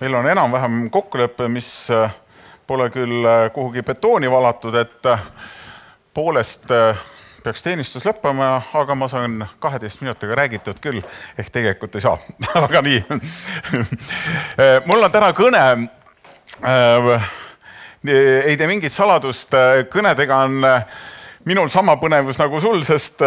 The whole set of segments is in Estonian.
Meil on enam-vähem kokkulepe, mis pole küll kuhugi betooni valatud, et poolest peaks teenistus lõppema, aga ma saan 12 minutiga räägitud küll, ehk tegelikult ei saa. Aga nii. Mul on täna kõne, ei tee mingit saladust, kõnedega on minul sama põnevus nagu sul, sest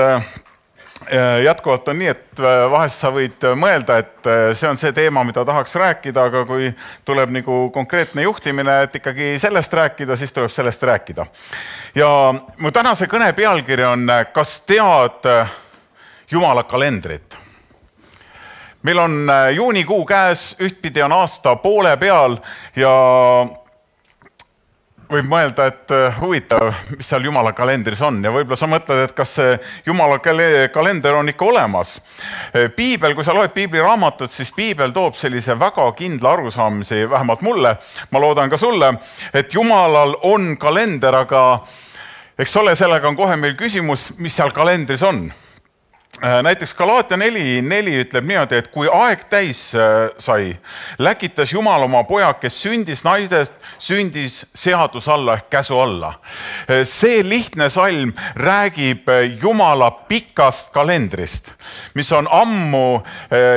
jätkuvalt on nii, et vahest sa võid mõelda, et see on see teema, mida tahaks rääkida, aga kui tuleb nagu konkreetne juhtimine, et ikkagi sellest rääkida, siis tuleb sellest rääkida. Ja mu tänase kõne pealkiri on, kas tead Jumala kalendrit? Meil on juunikuu käes, ühtpidi on aasta poole peal ja võib mõelda, et huvitav, mis seal Jumala kalendris on ja võib-olla sa mõtled, et kas see Jumala kalender on ikka olemas. Piibel, kui sa loed Piibli raamatut, siis Piibel toob sellise väga kindla arusaamise, vähemalt mulle, ma loodan ka sulle, et Jumalal on kalender, aga eks ole, sellega on kohe meil küsimus, mis seal kalendris on. Näiteks Galaatia 4.4 ütleb niimoodi, et kui aeg täis sai, läkitas Jumal oma poja, kes sündis naisest, sündis seadus alla ehk käsu alla. See lihtne salm räägib Jumala pikast kalendrist, mis on ammu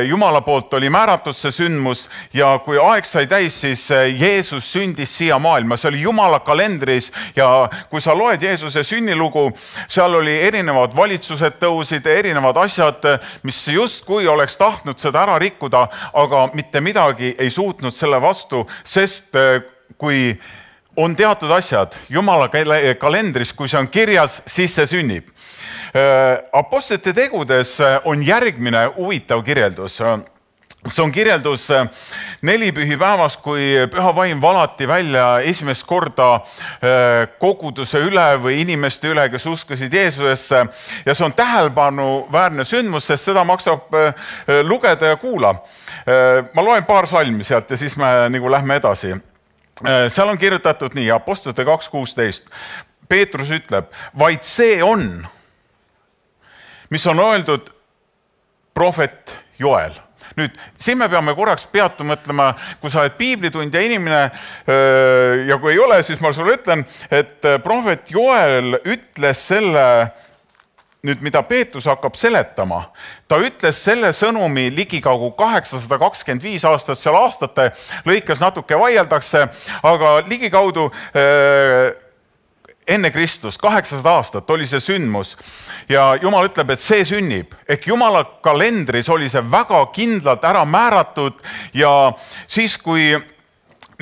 Jumala poolt oli määratud see sündmus ja kui aeg sai täis, siis Jeesus sündis siia maailma. See oli Jumala kalendris ja kui sa loed Jeesuse sünnilugu, seal oli erinevad valitsused tõusid, erinevad asjad, mis justkui oleks tahtnud seda ära rikkuda, aga mitte midagi ei suutnud selle vastu, sest kui on teatud asjad Jumala kalendris, kui see on kirjas, siis see sünnib. Apostlite tegudes on järgmine huvitav kirjeldus. See on kirjeldus 4 pühipäevast, kui püha vaim valati välja esimest korda koguduse üle või inimeste üle, kes uskasid Jeesusesse. Ja see on tähelepanuväärne sündmus, sest seda maksab lugeda ja kuula. Ma loen paar salmi sealt ja siis me nagu lähme edasi. Seal on kirjutatud nii, Apostlite 2.16. Peetrus ütleb, vaid see on, mis on öeldud prohvet Joel. Nüüd, siin me peame korraks peatu mõtlema, kui sa oled piiblitundja inimene ja kui ei ole, siis ma sulle ütlen, et prohvet Joel ütles selle, nüüd mida Peetrus hakkab seletama, ta ütles selle sõnumi ligikaugu 825 aastat, seal aastate lõikes natuke vaieldakse, aga ligikaudu enne Kristus, 800 aastat oli see sündmus ja Jumal ütleb, et see sünnib. Ehk Jumala kalendris oli see väga kindlalt ära määratud ja siis, kui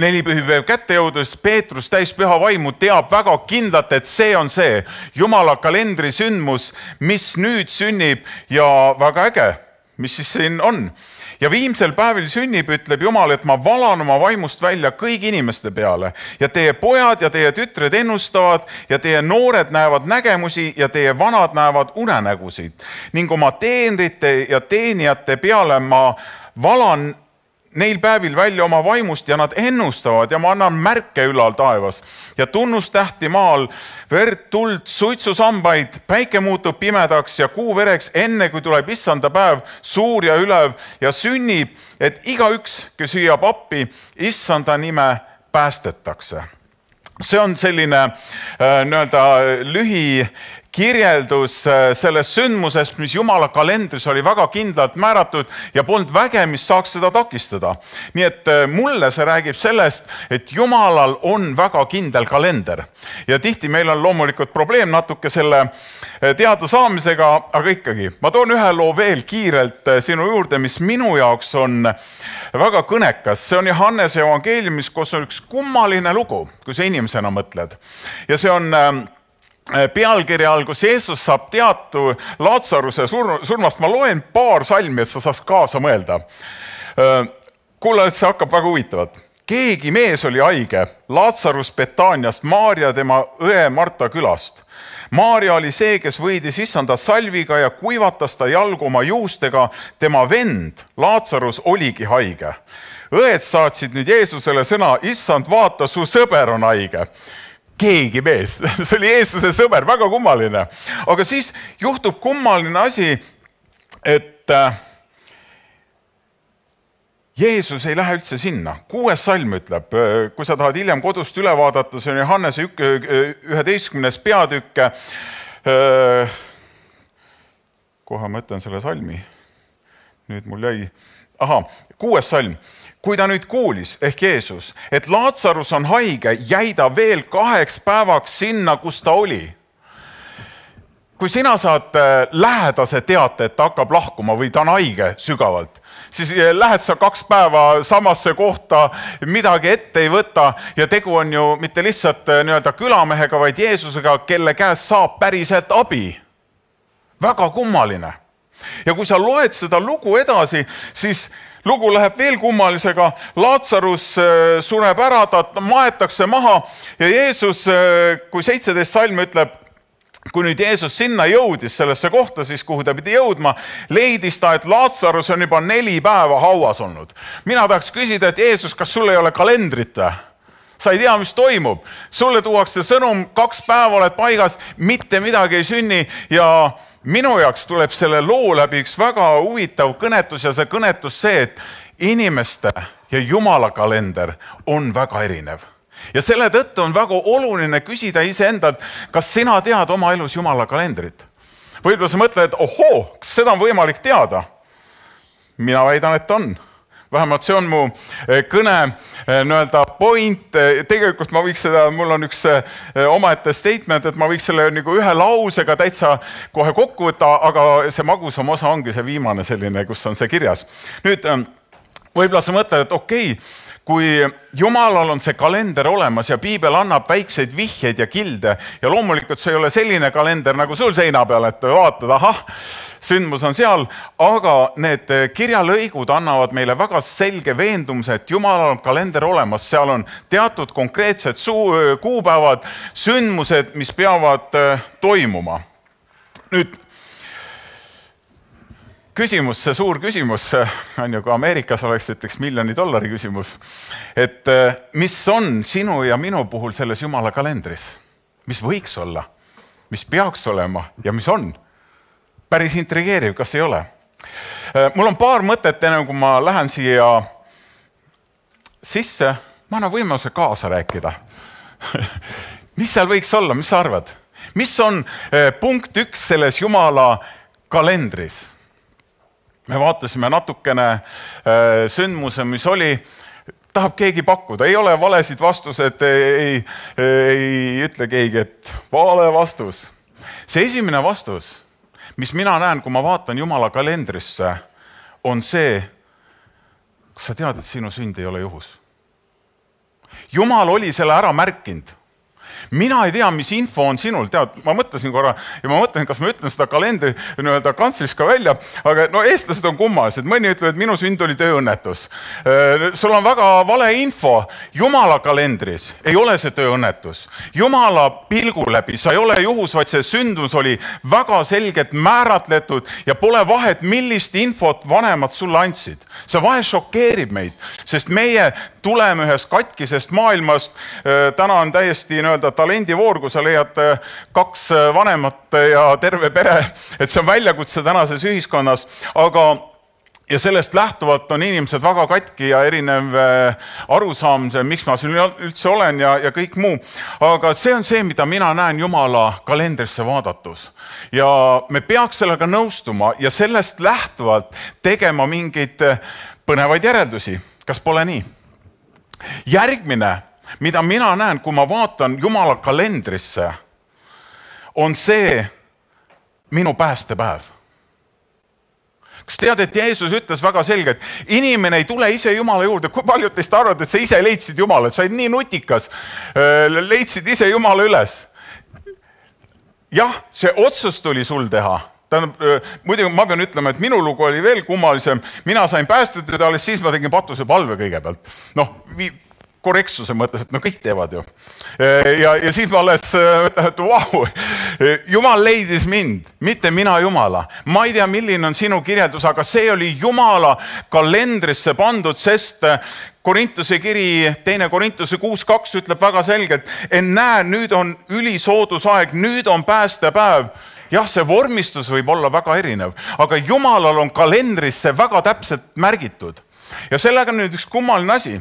4 pühipäev kätte jõudus, Peetrus täis püha vaimu teab väga kindlalt, et see on see Jumala kalendri sündmus, mis nüüd sünnib ja väga äge, mis siis siin on. Ja viimsel päevil sünnib, ütleb Jumal, et ma valan oma vaimust välja kõigi inimeste peale ja teie pojad ja teie tütred ennustavad ja teie noored näevad nägemusi ja teie vanad näevad unenägusid ning oma teenrite ja teenijate peale ma valan neil päevil välja oma vaimust ja nad ennustavad ja ma annan märke ülal taevas ja tunnustähti maal, verd, tuld, suitsusambaid, päike muutub pimedaks ja kuu vereks enne, kui tuleb issanda päev, suur ja ülev ja sünnib, et igaüks, kes hüüab appi, issanda nime päästetakse. See on selline lühikirjeldus sellest sündmusest, mis Jumala kalendris oli väga kindlalt määratud ja polnud väge, mis saaks seda takistada. Nii et mulle see räägib sellest, et Jumalal on väga kindel kalender. Ja tihti meil on loomulikult probleem natuke selle teada saamisega, aga ikkagi. Ma toon ühe loo veel kiirelt sinu juurde, mis minu jaoks on väga kõnekas. See on Johannese evangeeliumis, kus on üks kummaline lugu, kui sa inimesena mõtled. Ja see on pealkirja all, kus Jeesus saab teatu Laatsaruse surmast. Ma loen paar salmi, et sa saaks kaasa mõelda. Kuule, see hakkab väga huvitavalt. Keegi mees oli haige, Laatsarus Betaaniast, Maaria tema õe Marta külast. Maaria oli see, kes võidis issanda salviga ja kuivatas ta jalgu oma juustega. Tema vend, Laatsarus, oligi haige. Õed saatsid nüüd Jeesusele sõna, issand, vaata, su sõber on haige. Keegi mees, see oli Jeesuse sõber, väga kummaline. Aga siis juhtub kummaline asi, et Jeesus ei lähe üldse sinna. 6. salm ütleb, kui sa tahad hiljem kodust üle vaadata, see on Johannese 11. peatükk. Kohe ma ütlen selle salmi. Nüüd mul jäi. 6. salm. Kui ta nüüd kuulis, ehk Jeesus, et Laatsarus on haige, jäi ta veel 2 päevaks sinna, kus ta oli. Kui sina saad lähedase teate, et ta hakkab lahkuma või ta on haige sügavalt, siis lähed sa 2 päeva samasse kohta, midagi ette ei võta ja tegu on ju mitte lihtsalt nii-öelda külamehega, vaid Jeesusega, kelle käest saab päriselt abi. Väga kummaline. Ja kui sa loed seda lugu edasi, siis lugu läheb veel kummalisega. Laatsarus sureb ära, ta maetakse maha ja Jeesus, kui 17. salm ütleb, kui nüüd Jeesus sinna jõudis sellesse kohta, siis kuhu ta pidi jõudma, leidis ta, et Laatsarus on juba 4 päeva hauas olnud. Mina tahaks küsida, et Jeesus, kas sul ei ole kalendrit või? Sa ei tea, mis toimub. Sulle tuuakse sõnum, 2 päeva oled paigas, mitte midagi ei sünni ja minu jaoks tuleb selle loo läbi üks väga huvitav kõnetus ja see kõnetus see, et inimeste ja Jumala kalender on väga erinev. Ja selle tõttu on väga oluline küsida iseendalt, kas sina tead oma elus Jumala kalendrit? Võib-olla sa mõtled, ohoo, kas seda on võimalik teada? Mina väidan, et on. Vähemalt see on mu kõne nii-öelda point. Tegelikult ma võiks seda, mul on üks omaette statement, et ma võiks selle nagu ühe lausega täitsa kohe kokku võtta, aga see magusam osa ongi see viimane selline, kus on see kirjas. Nüüd võib-olla sa mõtled, et okei, kui Jumalal on see kalender olemas ja piibel annab väikseid vihjeid ja kilde ja loomulikult see ei ole selline kalender nagu sul seina peal, et vaatad, sündmus on seal, aga need kirjalõigud annavad meile väga selge veendumuse, et Jumalal on kalender olemas, seal on teatud konkreetsed kuupäevad, sündmused, mis peavad toimuma. Nüüd küsimus, see suur küsimus, on ju, kui Ameerikas oleks ütleks $1 miljoni küsimus, et mis on sinu ja minu puhul selles Jumala kalendris? Mis võiks olla? Mis peaks olema? Ja mis on? Päris intrigeeriv, kas ei ole? Mul on paar mõtet, enne kui ma lähen siia sisse, ma annan võimaluse kaasa rääkida. Mis seal võiks olla? Mis sa arvad? Mis on punkt 1 selles Jumala kalendris? Me vaatasime natukene sündmuse, mis oli, tahab keegi pakkuda, ei ole valesid vastused, ei ütle keegi, et vale vastus. See esimene vastus, mis mina näen, kui ma vaatan Jumala kalendrisse, on see, kas sa tead, et sinu sünd ei ole juhus? Jumal oli selle ära märkinud. Mina ei tea, mis info on sinul, tead, ma mõtlesin korra ja ma mõtlen, kas ma ütlen seda kalendri nii-öelda kantslist ka välja, aga no eestlased on kummalised, mõni ütleb, et minu sünd oli tööõnnetus. Sul on väga vale info, Jumala kalendris ei ole see tööõnnetus. Jumala pilgu läbi, sa ei ole juhus, vaid see sündmus oli väga selgelt määratletud ja pole vahet, millist infot vanemad sulle andsid. See vahe šokeerib meid, sest meie tuleme ühest katkisest maailmast, täna on täiesti nii-öelda talendivoor, kui sa leiad 2 vanemat ja terve pere, et see on väljakutse tänases ühiskonnas, aga ja sellest lähtuvalt on inimesed väga katki ja erinev arusaam, miks ma siin üldse olen ja kõik muu. Aga see on see, mida mina näen Jumala kalendrisse vaadatus. Ja me peaks sellega nõustuma ja sellest lähtuvalt tegema mingeid põnevaid järeldusi. Kas pole nii? Järgmine, mida mina näen, kui ma vaatan Jumala kalendrisse, on see minu päästepäev. Kas tead, et Jeesus ütles väga selgelt, inimene ei tule ise Jumala juurde. Kui paljud teist arvad, et sa ise leidsid Jumala, et sa olid nii nutikas, leidsid ise Jumala üles? Jah, see otsus tuli sul teha. Muidugi ma pean ütlema, et minu lugu oli veel kummalisem. Mina sain päästetud ja alles siis ma tegin patuse palve kõigepealt. Korrektsuse mõttes, et kõik teevad ju. Ja siis ma alles, et vau, Jumal leidis mind, mitte mina Jumala. Ma ei tea, milline on sinu kirjeldus, aga see oli Jumala kalendrisse pandud, sest Korintuse kiri, 2 Korintuse 6.2 ütleb väga selgelt, et näe, nüüd on ülisoodusaeg, nüüd on päästepäev jah, see vormistus võib olla väga erinev, aga Jumalal on kalendris see väga täpselt märgitud. Ja sellega on nüüd üks kummaline asi.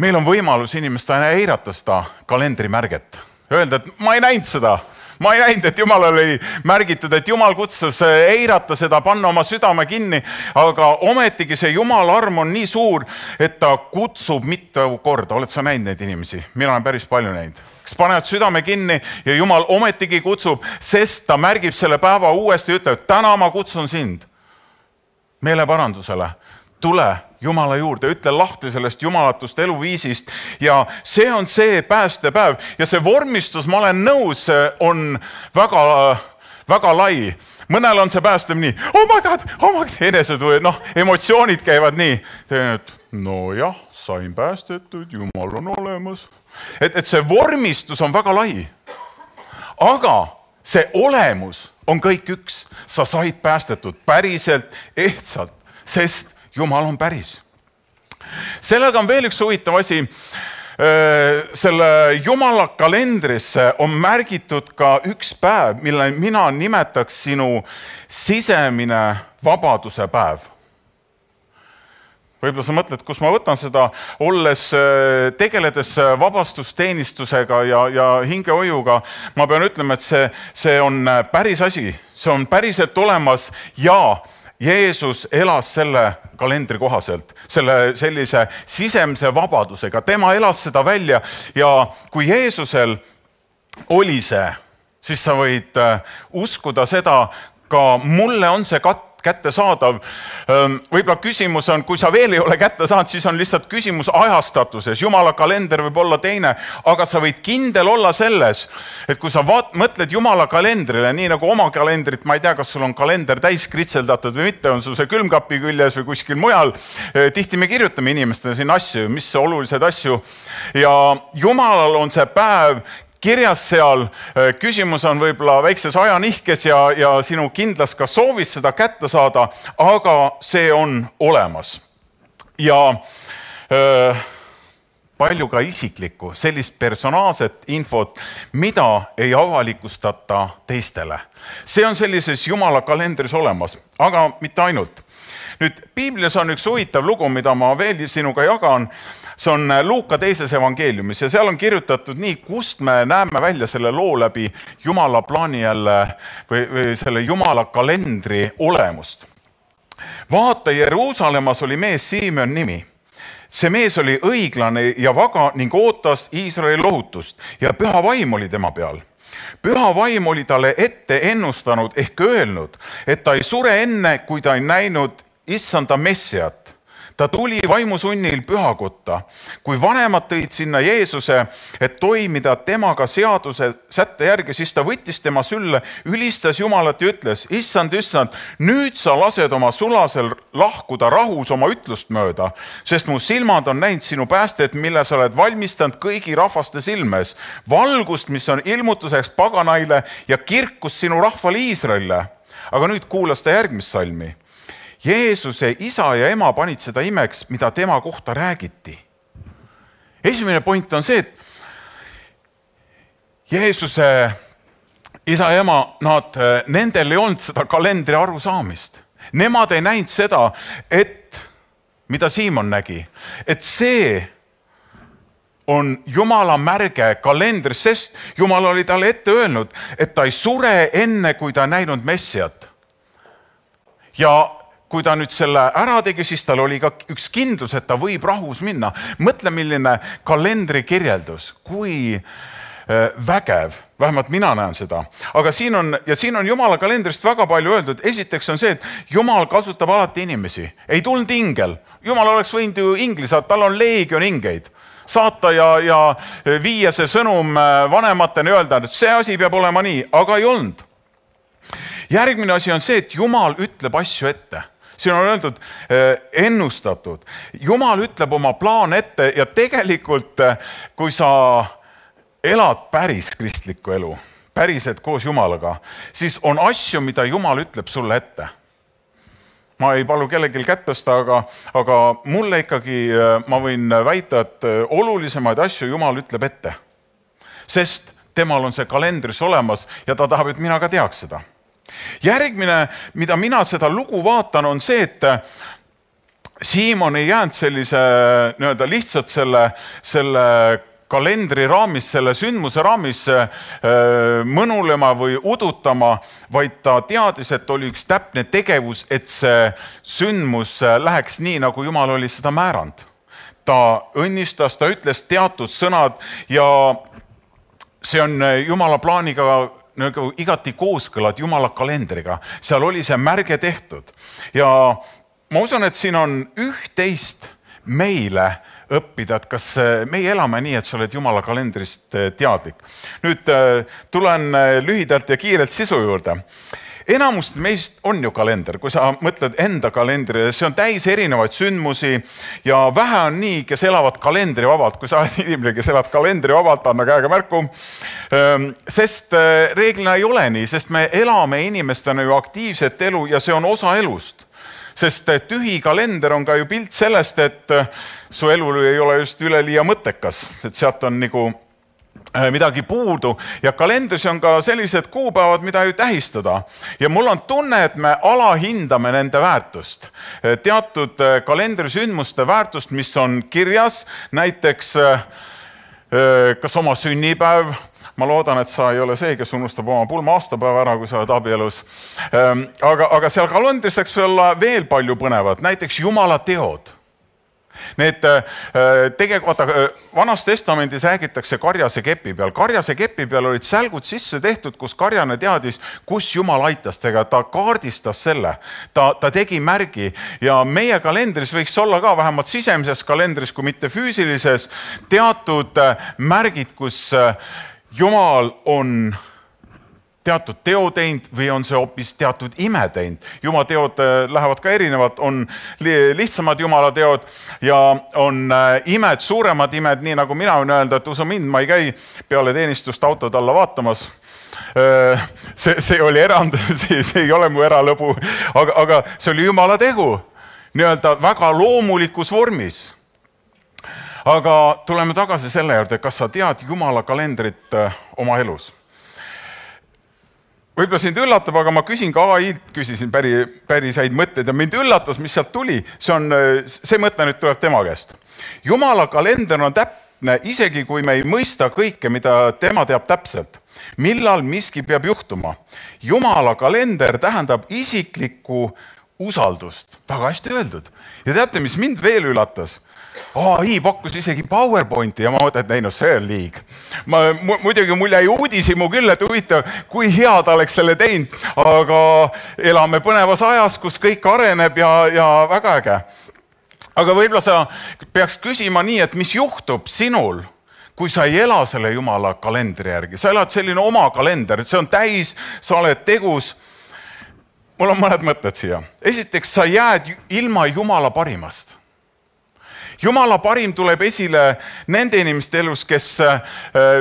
Meil on võimalus inimestena eirata seda kalendrimärget. Öelda, et ma ei näinud seda. Ma ei näinud, et Jumal oli märgitud, et Jumal kutsus eirata seda, panna oma südame kinni, aga ometigi see Jumala arm on nii suur, et ta kutsub mitu korda. Oled sa näinud neid inimesi? Mina olen päris palju näinud. Kes panevad südame kinni ja Jumal ometigi kutsub, sest ta märgib selle päeva uuesti ja ütleb, täna ma kutsun sind meeleparandusele. Tule Jumala juurde, ütle lahti sellest jumalatust eluviisist ja see on see päästepäev ja see vormistus, ma olen nõus, on väga lai. Mõnel on see päästev nii, oh my god, emotsioonid käivad nii. No jah, sain päästetud, Jumal on olemas. Et see vormistus on väga lai, aga see olemus on kõik üks. Sa said päästetud päriselt, ehtsalt, sest Jumal on päris. Sellega on veel üks huvitav asi. Selle Jumala kalendrisse on märgitud ka üks päev, mille mina nimetaks sinu sisemine vabaduse päev. Võib-olla sa mõtled, kus ma võtan seda, tegeledes vabastusteenistusega ja hingehoiuga. Ma pean ütlema, et see on päris asi. See on päriselt olemas ja Jeesus elas selle kalendri kohaselt, sellise sisemise vabadusega. Tema elas seda välja ja kui Jeesusel oli see, siis sa võid uskuda seda, ka mulle on see kättesaadav. Võib-olla küsimus on, kui sa veel ei ole kätte saanud, siis on lihtsalt küsimus ajastatuses. Jumala kalender võib olla teine, aga sa võid kindel olla selles, et kui sa mõtled Jumala kalendrile, nii nagu oma kalendrit, ma ei tea, kas sul on kalender täis kritseldatud või mitte, on sul see külmkapi küljes või kuskil mujal. Tihti me kirjutame inimestele siin asju, mis olulised asju ja Jumalal on see päev kirjas seal. Küsimus on võib-olla väikses ajanihkes ja sinu kindlas ka soovis seda kätte saada, aga see on olemas. Ja palju ka isiklikku, sellist personaalset infot, mida ei avalikustata teistele. See on sellises Jumala kalendris olemas, aga mitte ainult. Nüüd, Piiblis on üks huvitav lugu, mida ma veel sinuga jagan. See on Luuka 2. evangeeliumis ja seal on kirjutatud nii, kust me näeme välja selle loo läbi Jumala plaani jälle või selle Jumala kalendri olemust. Vaata, Jeruusalemmas oli mees Simeon nimi. See mees oli õiglane ja vaga ning ootas Iisraeli lohutust ja püha vaim oli tema peal. Püha vaim oli talle ette ennustanud ehk öelnud, et ta ei sure enne, kui ta ei näinud issanda Messiat. Ta tuli vaimusunnil pühakotta, kui vanemad tõid sinna Jeesuse, et toimida temaga seaduse sätte järgi, siis ta võttis tema sülle, ülistas Jumalat ja ütles, issand, nüüd sa lased oma sulasel lahkuda rahus oma ütlust mööda, sest mu silmad on näinud sinu päästet, mille sa oled valmistanud kõigi rahvaste silmes, valgust, mis on ilmutuseks paganaile ja kirkust sinu rahvale Iisraelile. Aga nüüd kuulas ta järgmist salmi. Jeesuse isa ja ema panid seda imeks, mida tema kohta räägiti. Esimene point on see, et Jeesuse isa ja ema, nendel ei olnud seda kalendri arusaamist. Nemad ei näinud seda, mida Siimon nägi, et see on Jumala märge kalendris, sest Jumal oli talle ette öelnud, et ta ei sure enne, kui ta näinud Messiat. Ja kui ta nüüd selle ära tegi, siis tal oli ka üks kindlus, et ta võib rahus minna. Mõtle, milline kalendri kirjeldus, kui vägev, vähemalt mina näen seda. Aga siin on Jumala kalendrist väga palju öeldud. Esiteks on see, et Jumal kasutab alati inimesi. Ei tulnud ingel. Jumal oleks võinud ju ingli saata, tal on leegion ingeid. Saata ja viia see sõnum vanematena öelda, et see asi peab olema nii, aga ei olnud. Järgmine asi on see, et Jumal ütleb asju ette. Siin on öeldud ennustatud. Jumal ütleb oma plaan ette ja tegelikult, kui sa elad päris kristlikku elu, päriselt koos Jumalaga, siis on asju, mida Jumal ütleb sulle ette. Ma ei palu kellelgi kätt tõsta, aga mulle ikkagi, ma võin väita, et olulisemaid asju Jumal ütleb ette. Sest temal on see kalendris olemas ja ta tahab, et mina ka teaks seda. Järgmine, mida mina seda lugu vaatan, on see, et Siimon ei jäänud sellise lihtsalt selle kalendri raamis, selle sündmuse raamis mõnulema või udutama, vaid ta teadis, et oli üks täpne tegevus, et see sündmus läheks nii, nagu Jumal oli seda määranud. Ta õnnistas, ta ütles teatud sõnad ja see on Jumala plaaniga igati kooskõlad Jumala kalendriga. Seal oli see märge tehtud ja ma usun, et siin on üht-teist meile õppida, et kas meie elame nii, et sa oled Jumala kalendrist teadlik. Nüüd tulen lühidalt ja kiirelt sisu juurde. Enamust meist on ju kalender, kui sa mõtled enda kalendrile, see on täis erinevaid sündmusi ja vähe on nii, kes elavad kalendrivabalt. Kui sa oled inimene, kes elad kalendrivabalt, anna käega märku. Sest reeglina ei ole nii, sest me elame inimestena ju aktiivset elu ja see on osa elust. Sest tühi kalender on ka ju pilt sellest, et su elu ei ole just üleliia mõttekas, et sealt on nagu midagi puudu ja kalendris on ka sellised kuupäevad, mida ju tähistada. Ja mul on tunne, et me alahindame nende väärtust. Teatud kalendrisündmuste väärtust, mis on kirjas, näiteks kas oma sünnipäev. Ma loodan, et sa ei ole see, kes unustab oma pulma aastapäeva ära, kui sa oled abielus. Aga seal kalendris võiks olla veel palju põnevat, näiteks Jumala teod. Need tegelikult, Vanas Testamendis räägitakse karjase kepi peal. Karjase kepi peal olid sälgud sisse tehtud, kus karjane teadis, kus Jumal aitas tega. Ta kaardistas selle, ta tegi märgi ja meie kalendris võiks olla ka vähemalt sisemises kalendris, kui mitte füüsilises, teatud märgid, kus Jumal on teatud teo teinud või on see hoopis teatud ime teinud. Jumala teod lähevad ka erinevad, on lihtsamad Jumala teod ja on imed, suuremad imed, nii nagu mina võin öelda, et usu mind, ma ei käi peale teenistust autod alla vaatamas. See oli erand, see ei ole mu eralõbu, aga see oli Jumala tegu, nii-öelda väga loomulikus vormis. Aga tuleme tagasi selle juurde, kas sa tead Jumala kalendrit oma elus? Võib-olla sind üllatab, aga ma küsin ka AI-d, küsisin päris häid mõtteid ja mind üllatas, mis sealt tuli. See mõte nüüd tuleb tema käest. Jumala kalender on täpne, isegi kui me ei mõista kõike, mida tema teab täpselt. Millal miski peab juhtuma? Jumala kalender tähendab isiklikku usaldust. Väga hästi öeldud. Ja teate, mis mind veel üllatas? AI pakkus isegi PowerPointi ja ma mõtlen, et see on liig. Muidugi mul jäi uudishimu küll, et huvitav, kui hea ta oleks selle teinud, aga elame põnevas ajas, kus kõik areneb ja väga äge. Aga võib-olla sa peaks küsima nii, et mis juhtub sinul, kui sa ei ela selle Jumala kalendri järgi. Sa elad selline oma kalender, see on täis, sa oled tegus. Mul on mõned mõtted siia. Esiteks, sa jääd ilma Jumala parimast. Jumala parim tuleb esile nende inimeste elus,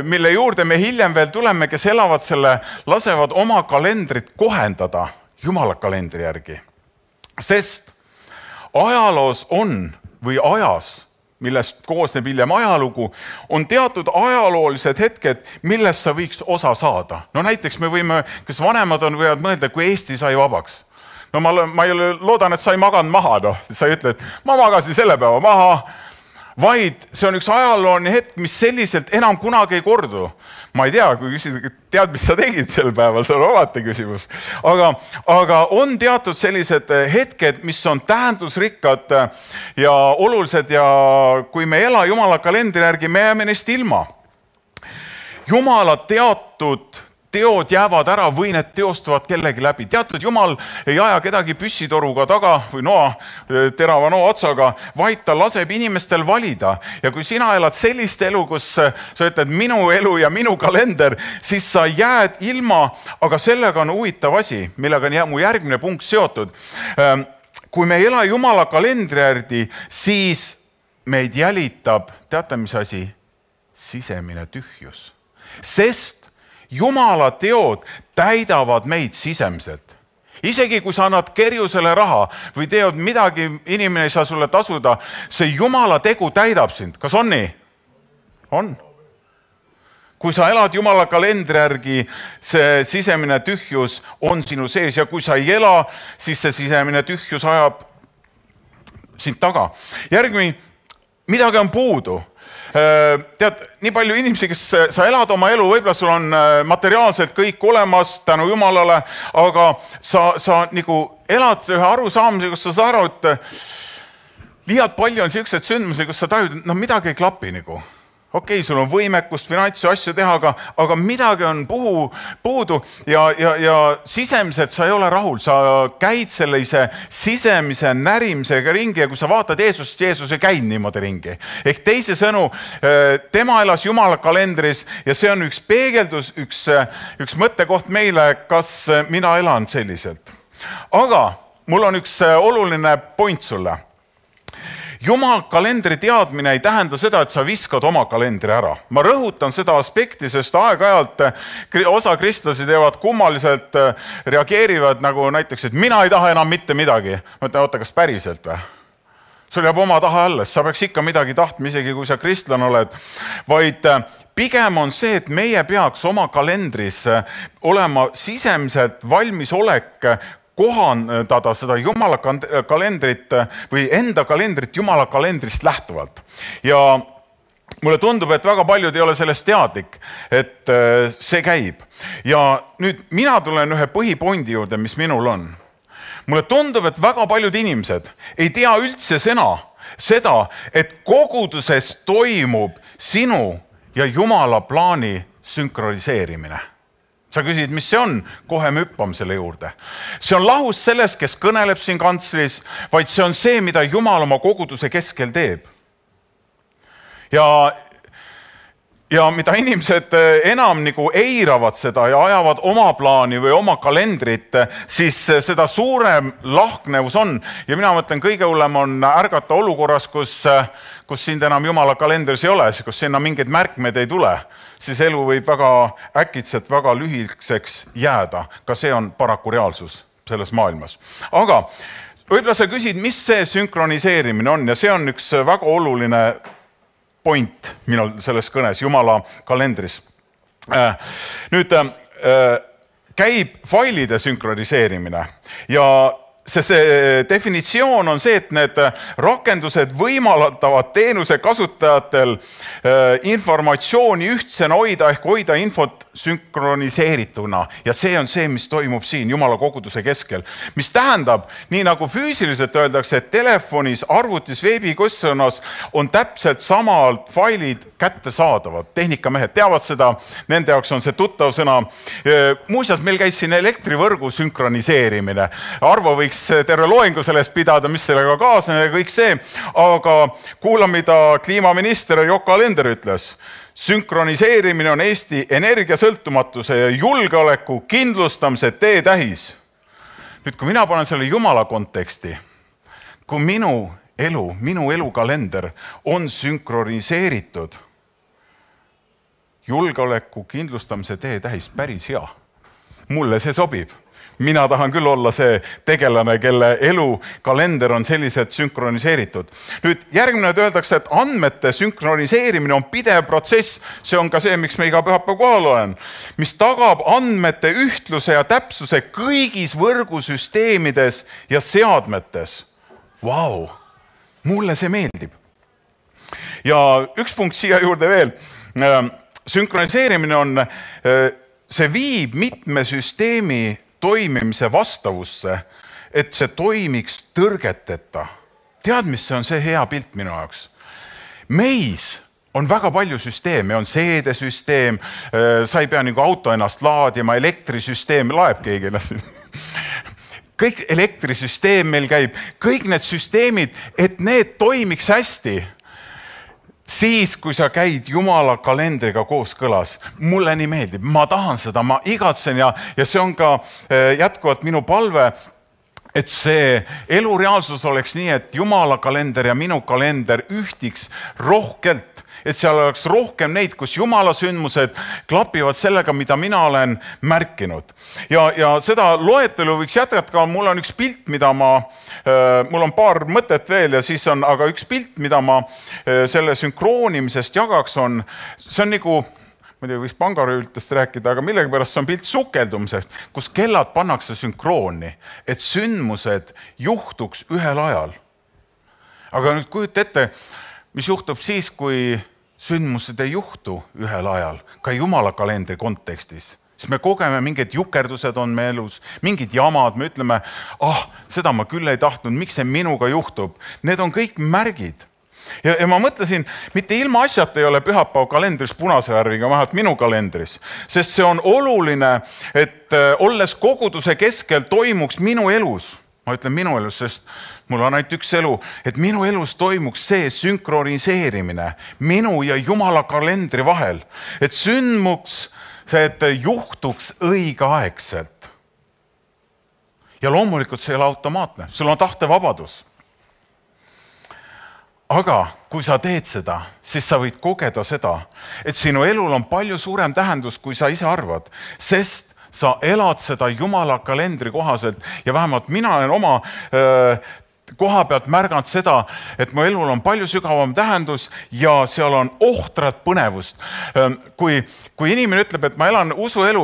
mille juurde me hiljem veel tuleme, kes elavad selle, lasevad oma kalendrit kohendada Jumala kalendri järgi. Sest ajaloos on või ajas, millest koosneb hiljem ajalugu, on teatud ajaloolised hetked, millest sa võiks osa saada. No näiteks me võime, kes vanemad on, võivad mõelda, kui Eesti sai vabaks. No ma loodan, et sa ei maganud maha, sa ei ütle, et ma magasin selle päeva maha, vaid see on üks ajalooline hetk, mis selliselt enam kunagi ei kordu. Ma ei tea, kui tead, mis sa tegid sel päeval, see on omati küsimus. Aga on teatud sellised hetked, mis on tähendusrikkad ja olulised ja kui me ela Jumala kalendri järgi, me jääme neist ilma. Jumala teatud teod jäävad ära või need teostuvad kellegi läbi. Teatud Jumal ei aja kedagi püssitoruga taga või terava noa otsaga, vaid ta laseb inimestel valida. Ja kui sina elad sellist elu, kus sa ütled minu elu ja minu kalender, siis sa jääd ilma, aga sellega on huvitav asi, millega on mu järgmine punkt seotud. Kui me ei ela Jumala kalendri järgi, siis meid jälitab, teate mis asi? Sisemine tühjus. Sest Jumala teod täidavad meid sisemiselt. Isegi kui sa annad kerjusele raha või teod midagi, inimene ei saa sulle tasuda, see Jumala tegu täidab sind. Kas on nii? On. kui sa elad Jumala kalendri järgi, see sisemine tühjus on sinu sees ja kui sa ei ela, siis see sisemine tühjus ajab sind taga. Järgmine, midagi on puudu. Tead, nii palju inimesi, kes sa elad oma elu, võib-olla sul on materiaalselt kõik olemas tänu Jumalale, aga sa nagu elad ühe arusaamise, kus sa saad aru, et liialt palju on sellised sündmusi, kus sa tajud, et midagi ei klapi nagu. Okei, sul on võimekust, finantsi asju teha, aga midagi on puudu ja sisemiselt sa ei ole rahul. Sa käid sellise sisemise närimisega ringi ja kui sa vaatad Jeesust, Jeesus ei käinud niimoodi ringi. Ehk teise sõnu, tema elas Jumala kalendris ja see on üks peegeldus, üks mõttekoht meile, kas mina elan selliselt. Aga mul on üks oluline point sulle. Jumal kalendri teadmine ei tähenda seda, et sa viskad oma kalendri ära. Ma rõhutan seda aspekti, sest aeg-ajalt osa kristlasi teevad kummaliselt, reageerivad nagu näiteks, et mina ei taha enam mitte midagi. Ma ütlen, oota, kas päriselt või? Sul jääb oma taha alles, sa peaks ikka midagi tahtma, isegi kui sa kristlane oled. Vaid pigem on see, et meie peaks oma kalendris olema sisemiselt valmisolek kohandada seda Jumala kalendrit või enda kalendrit Jumala kalendrist lähtuvalt. Ja mulle tundub, et väga paljud ei ole sellest teadlik, et see käib. Ja nüüd mina tulen ühe põhipointi juurde, mis minul on. Mulle tundub, et väga paljud inimesed ei tea üldse seda, et koguduses toimub sinu ja Jumala plaani sünkroniseerimine. Sa küsid, mis see on? Kohe me hüppame selle juurde. See on lahus sellest, kes kõneleb siin kantslis, vaid see on see, mida Jumal oma koguduse keskel teeb. Ja mida inimesed enam nagu eiravad seda ja ajavad oma plaani või oma kalendrit, siis seda suurem lahknevus on. Ja mina mõtlen, kõige hullem on ärgata olukorras, kus sind enam Jumala kalendris ei ole, kus sinna mingeid märkmeid ei tule, siis elu võib väga äkitselt, väga lühikeseks jääda. Ka see on paraku reaalsus selles maailmas. Aga võib-olla sa küsid, mis see sünkroniseerimine on ja see on üks väga oluline point minul selles kõnes Jumala kalendris. Nüüd käib failide sünkroniseerimine ja see definitsioon on see, et need rakendused võimaldavad teenuse kasutajatel informatsiooni ühtsena hoida ehk hoida infot sünkroniseerituna. Ja see on see, mis toimub siin Jumala koguduse keskel. Mis tähendab, nii nagu füüsiliselt öeldakse, et telefonis, arvutis, veebikeskkonnas on täpselt samad failid kättesaadavad. Tehnikamehed teavad seda, nende jaoks on see tuttav sõna. Muuseas, meil käis siin elektrivõrgu sünkroniseerimine. Arvo võiks terve loengu sellest pidada, mis sellega kaasneb ja kõik see, aga kuula, mida kliimaminister Yoko Alender ütles. Sünkroniseerimine on Eesti energiasõltumatuse ja julgeoleku kindlustamise teetähis. Nüüd, kui mina panen selle Jumala konteksti, kui minu elukalender on sünkroniseeritud, julgeoleku kindlustamise teetähis päris hea. Mulle see sobib. Mina tahan küll olla see tegelane, kelle elukalender on selliselt sünkroniseeritud. Nüüd järgmine öeldakse, et andmete sünkroniseerimine on pidev protsess. See on ka see, miks me iga pühapäev kohal olen, mis tagab andmete ühtluse ja täpsuse kõigis võrgusüsteemides ja seadmetes. Vau, mulle see meeldib. Ja üks punkt siia juurde veel. Sünkroniseerimine on, see viib mitme süsteemi toimimise vastavusse, et see toimiks tõrgeteta. Tead, mis see on see hea pilt minu jaoks? Meis on väga palju süsteeme, on seedesüsteem, sa ei pea nagu auto ennast laadima, elektrisüsteem, laeb keegi ennast. Kõik elektrisüsteem meil käib, kõik need süsteemid, et need toimiks hästi. Siis, kui sa käid Jumala kalendriga kooskõlas, mulle nii meeldib, ma tahan seda, ma igatsen ja see on ka jätkuvalt minu palve, et see elureaalsus oleks nii, et Jumala kalender ja minu kalender ühtiks rohkelt, et seal oleks rohkem neid, kus Jumala sündmused klapivad sellega, mida mina olen märkinud. Ja seda loetelu võiks jätkata, mul on üks pilt, mul on paar mõtet veel ja siis on, aga üks pilt, mida ma selle sünkroonimisest jagaks on, see on nagu muidugi võiks pangaröövlitest rääkida, aga millegipärast see on pilt sukeldumisest, kus kellad pannakse sünkrooni, et sündmused juhtuks ühel ajal. Aga nüüd kujuta ette, mis juhtub siis, kui sündmused ei juhtu ühel ajal, ka Jumala kalendri kontekstis. Siis me kogeme mingid jukerdused on me elus, mingid jamad, me ütleme, seda ma küll ei tahtnud, miks see minuga juhtub. Need on kõik märgid. Ja ma mõtlesin, mitte ilma asjata ei ole pühapäeva kalendris punase värviga, vähemalt minu kalendris, sest see on oluline, et olles koguduse keskel toimuks minu elus. Ma ütlen minu elus, sest mul on ainult üks elu, et minu elus toimuks see sünkroniseerimine minu ja Jumala kalendri vahel, et sündmuks see, et juhtuks õigeaegselt. Ja loomulikult see ei ole automaatne, sul on tahtevabadus. Aga kui sa teed seda, siis sa võid kogeda seda, et sinu elul on palju suurem tähendus, kui sa ise arvad, sest sa elad seda Jumala kalendri kohaselt ja vähemalt mina olen oma koha pealt märganud seda, et mu elul on palju sügavam tähendus ja seal on ohtrat põnevust. Kui inimene ütleb, et ma elan usuelu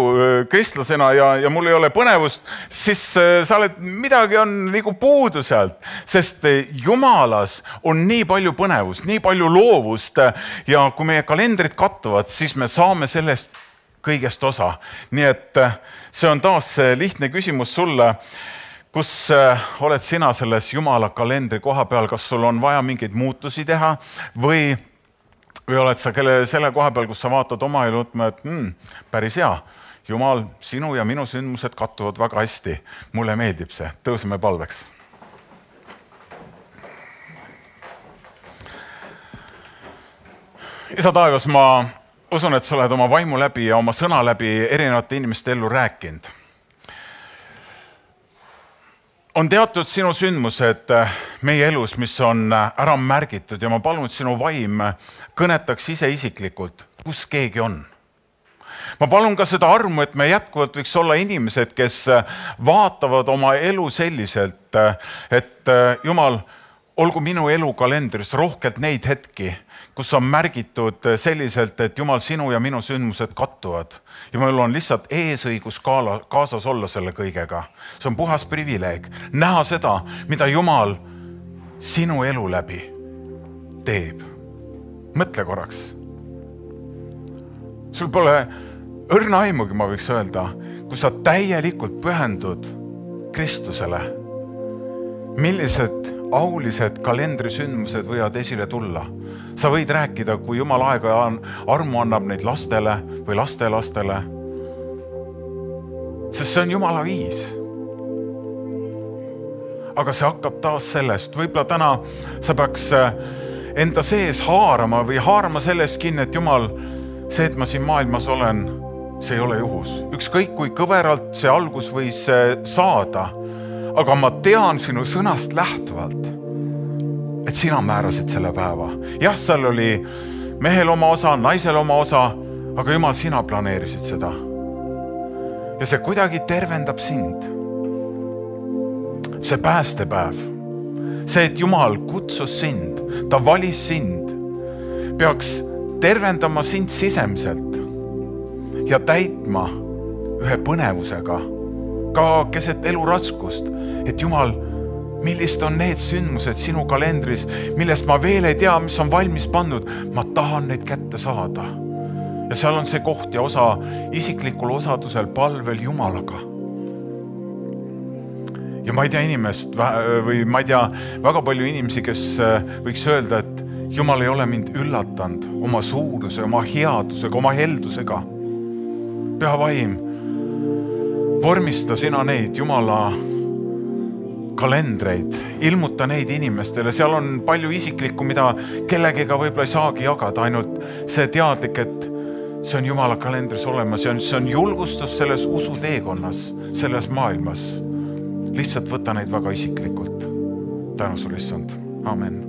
kristlasena ja mul ei ole põnevust, siis sa oled, midagi on nagu puudu sealt, sest Jumalas on nii palju põnevust, nii palju loovust ja kui meie kalendrid kattuvad, siis me saame sellest kõigest osa. Nii et see on taas lihtne küsimus sulle, kus oled sina selles Jumala kalendri koha peal, kas sul on vaja mingeid muutusi teha või oled sa selle koha peal, kus sa vaatad oma elu, et päris hea, Jumal, sinu ja minu sündmused kattuvad väga hästi, mulle meeldib see, tõuseme palveks. Isa taevas, ma usun, et sa oled oma vaimu läbi ja oma sõna läbi erinevate inimeste ellu rääkinud. On teatud sinu sündmused meie elus, mis on ära märgitud ja ma palun, et sinu vaim kõnetaks ise isiklikult, kus keegi on. Ma palun ka seda armu, et me jätkuvalt võiks olla inimesed, kes vaatavad oma elu selliselt, et Jumal, olgu minu elu kalendris rohkelt neid hetki, kus on märgitud selliselt, et Jumal, sinu ja minu sündmused kattuvad. Ja mul on lihtsalt eesõigus kaasas olla selle kõigega. See on puhas privileeg. Näha seda, mida Jumal sinu elu läbi teeb. Mõtle korraks. Sul pole õrna aimugi, ma võiks öelda, kui sa täielikult pühendud Kristusele. Millised aulised kalendrisündmused võivad esile tulla. Sa võid rääkida, kui Jumal aega ja armu annab neid lastele või lastelastele. Sest see on Jumala viis. Aga see hakkab taas sellest. Võib-olla täna sa peaks enda sees haarama või haarama sellest kinni, et Jumal, see, et ma siin maailmas olen, see ei ole juhus. Ükskõik kui kõveralt see algus võis saada, aga ma tean sinu sõnast lähtuvalt, et sina määrasid selle päeva. Jah, seal oli mehel oma osa, naisel oma osa, aga Jumal, sina planeerisid seda. Ja see kuidagi tervendab sind. See päästepäev, see, et Jumal kutsus sind, ta valis sind, peaks tervendama sind sisemiselt ja täitma ühe põnevusega, ka keset elu raskust, et Jumal, millist on need sündmused sinu kalendris, millest ma veel ei tea, mis on valmis pandud, ma tahan neid kätte saada. Ja seal on see koht ja osa isiklikul osadusel palvel Jumalaga. Ja ma ei tea inimest või ma ei tea väga palju inimesi, kes võiks öelda, et Jumal ei ole mind üllatanud oma suuruse, oma headusega, oma heldusega. Püha vaim, vormista sina neid Jumala kalendreid, ilmuta neid inimestele, seal on palju isiklikku, mida kellegiga võib-olla ei saagi jagada, ainult see teadlik, et see on Jumala kalendris olemas, see on julgustus selles usuteekonnas, selles maailmas. Lihtsalt võta neid väga isiklikult. Tänu sulle, issand. Amen.